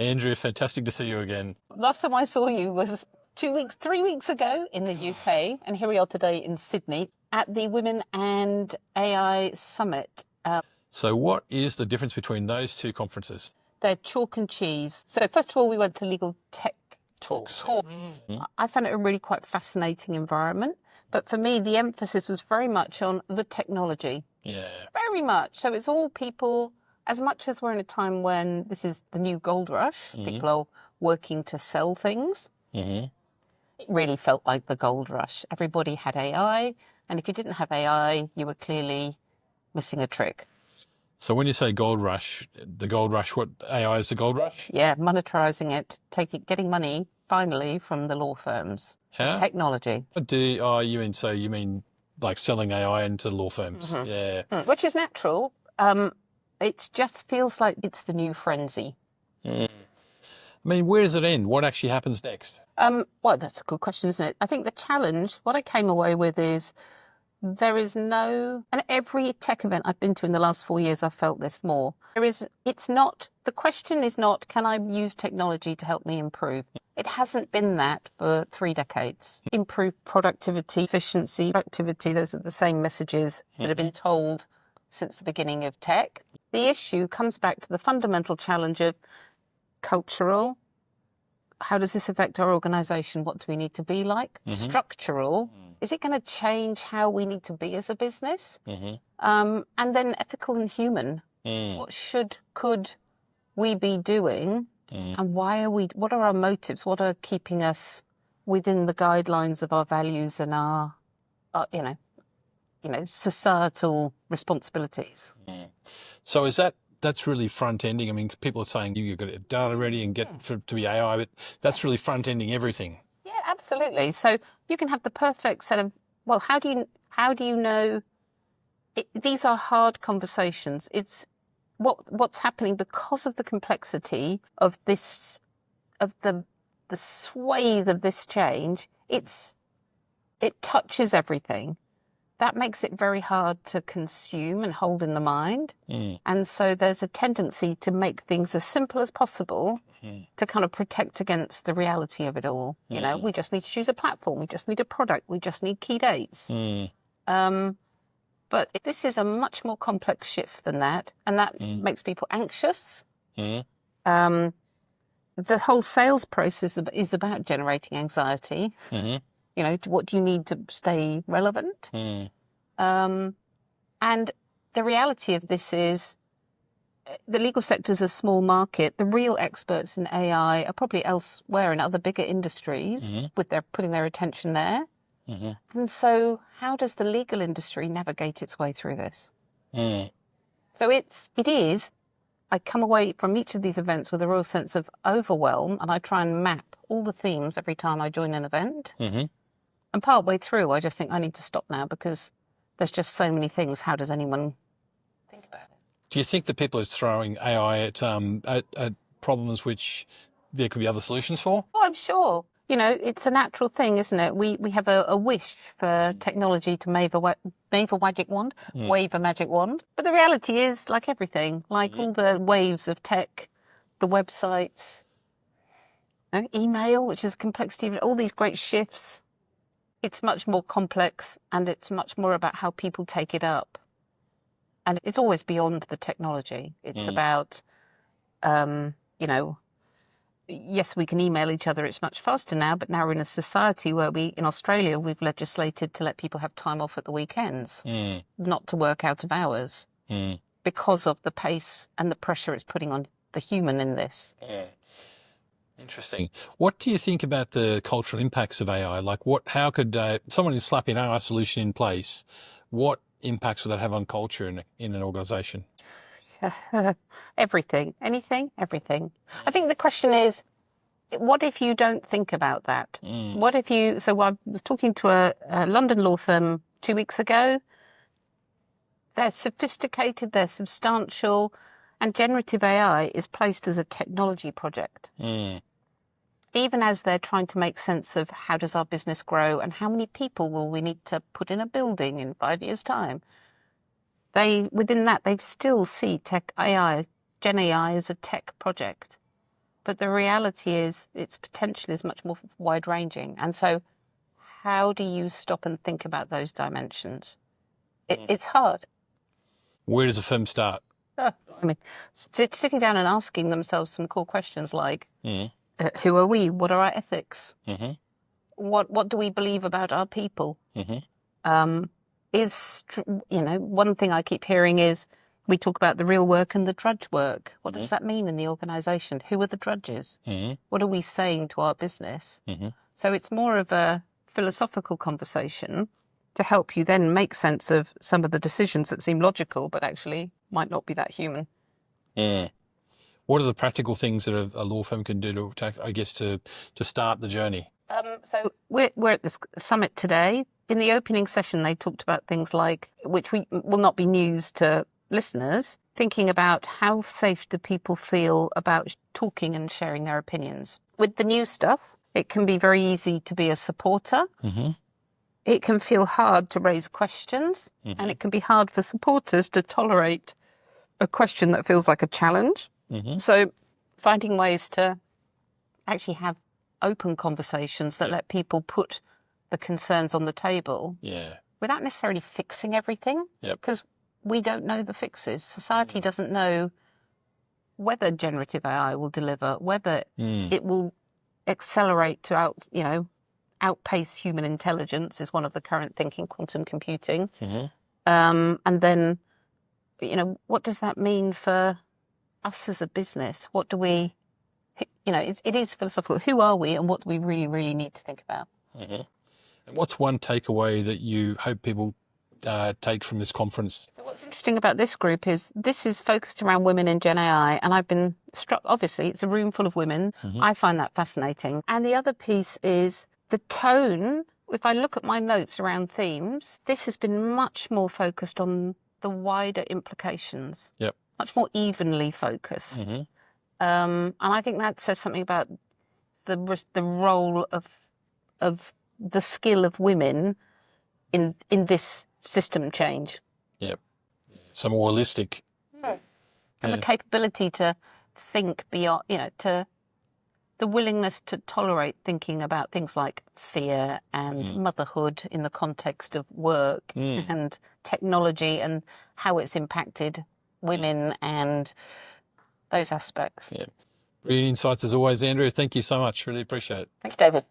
Andrea, fantastic to see you again. Last time I saw you was 3 weeks ago in the UK, and here we are today in Sydney at the Women and AI Summit. So what is the difference between those two conferences? They're chalk and cheese. So first of all, we went to Legal Tech Talks. I found it a really quite fascinating environment. But for me, the emphasis was very much on the technology. Yeah. Very much. So it's all people, as much as we're in a time when this is the new gold rush, people are working to sell things. It really felt like the gold rush. Everybody had AI, and if you didn't have AI, you were clearly missing a trick. So when you say gold rush, what AI is the gold rush? Yeah, monetizing it, getting money finally from the law firms. How? Technology. You mean like selling AI into law firms? Yeah. Which is natural. It just feels like it's the new frenzy. I mean, where does it end? What actually happens next? Well, that's a good question, isn't it? I think the challenge, what I came away with is there is no, and every tech event I've been to in the last 4 years, I've felt this more. The question is not, can I use technology to help me improve? It hasn't been that for 3 decades. Improve productivity, efficiency, productivity, those are the same messages that have been told since the beginning of tech. The issue comes back to the fundamental challenge of cultural. How does this affect our organisation? What do we need to be like? Structural. Is it going to change how we need to be as a business? And then ethical and human. What could we be doing? And what are our motives? What are keeping us within the guidelines of our values and our societal responsibilities? So that's really front-ending. I mean, people are saying you've got to get data ready and get to be AI, but that's really front-ending everything. Yeah, absolutely. So you can have the perfect set of, well, how do you know? These are hard conversations. It's what's happening because of the complexity of this, of the swathe of this change. It touches everything. That makes it very hard to consume and hold in the mind. And so there's a tendency to make things as simple as possible to kind of protect against the reality of it all. You know, we just need to choose a platform. We just need a product. We just need key dates. But this is a much more complex shift than that. And that makes people anxious. The whole sales process is about generating anxiety. You know, what do you need to stay relevant? And the reality of this is the legal sector is a small market. The real experts in AI are probably elsewhere in other bigger industries putting their attention there. And so how does the legal industry navigate its way through this? So I come away from each of these events with a real sense of overwhelm, and I try and map all the themes every time I join an event. And partway through, I just think I need to stop now because there's just so many things. How does anyone think about it? Do you think that people are throwing AI at problems which there could be other solutions for? Oh, I'm sure. You know, it's a natural thing, isn't it? We have a wish for technology to wave a magic wand. But the reality is, like everything, like all the waves of tech, the websites, email, which is complexity, all these great shifts. It's much more complex, and it's much more about how people take it up. And it's always beyond the technology. It's about, yes, we can email each other. It's much faster now, but now we're in a society where in Australia, we've legislated to let people have time off at the weekends, not to work out of hours, because of the pace and the pressure it's putting on the human in this. Interesting. What do you think about the cultural impacts of AI? Like how could someone who slap an AI solution in place, what impacts would that have on culture in an organisation? Everything. Anything? Everything. I think the question is, what if you don't think about that? What if so I was talking to a London law firm 2 weeks ago. They're sophisticated, they're substantial, and generative AI is placed as a technology project. Even as they're trying to make sense of how does our business grow and how many people will we need to put in a building in 5 years' time. Within that, they still see tech AI, Gen AI as a tech project. But the reality is its potential is much more wide-ranging. And so how do you stop and think about those dimensions? It's hard. Where does a firm start? I mean, sitting down and asking themselves some core questions like, who are we? What are our ethics? What do we believe about our people? One thing I keep hearing is we talk about the real work and the drudge work. What does that mean in the organisation? Who are the drudges? What are we saying to our business? So it's more of a philosophical conversation to help you then make sense of some of the decisions that seem logical but actually might not be that human. What are the practical things that a law firm can do to start the journey? So we're at this summit today. In the opening session, they talked about things like, which will not be news to listeners, thinking about how safe do people feel about talking and sharing their opinions. With the new stuff, it can be very easy to be a supporter. It can feel hard to raise questions, and it can be hard for supporters to tolerate a question that feels like a challenge. So finding ways to actually have open conversations that let people put the concerns on the table without necessarily fixing everything, because we don't know the fixes. Society doesn't know whether generative AI will deliver, whether it will accelerate to outpace human intelligence is one of the current thinking, quantum computing. And then, what does that mean for us as a business? What do we, it is philosophical. Who are we and what do we really, really need to think about? And what's one takeaway that you hope people take from this conference? So what's interesting about this group is this is focused around women in Gen AI, and I've been struck, obviously, it's a room full of women. I find that fascinating. And the other piece is the tone. If I look at my notes around themes, this has been much more focused on the wider implications, much more evenly focused. And I think that says something about the role of the skill of women in this system change. Some more holistic. And the capability to think beyond, to the willingness to tolerate thinking about things like fear and motherhood in the context of work and technology and how it's impacted women and those aspects. Brilliant insights as always, Andrea. Thank you so much. Really appreciate it. Thanks, David.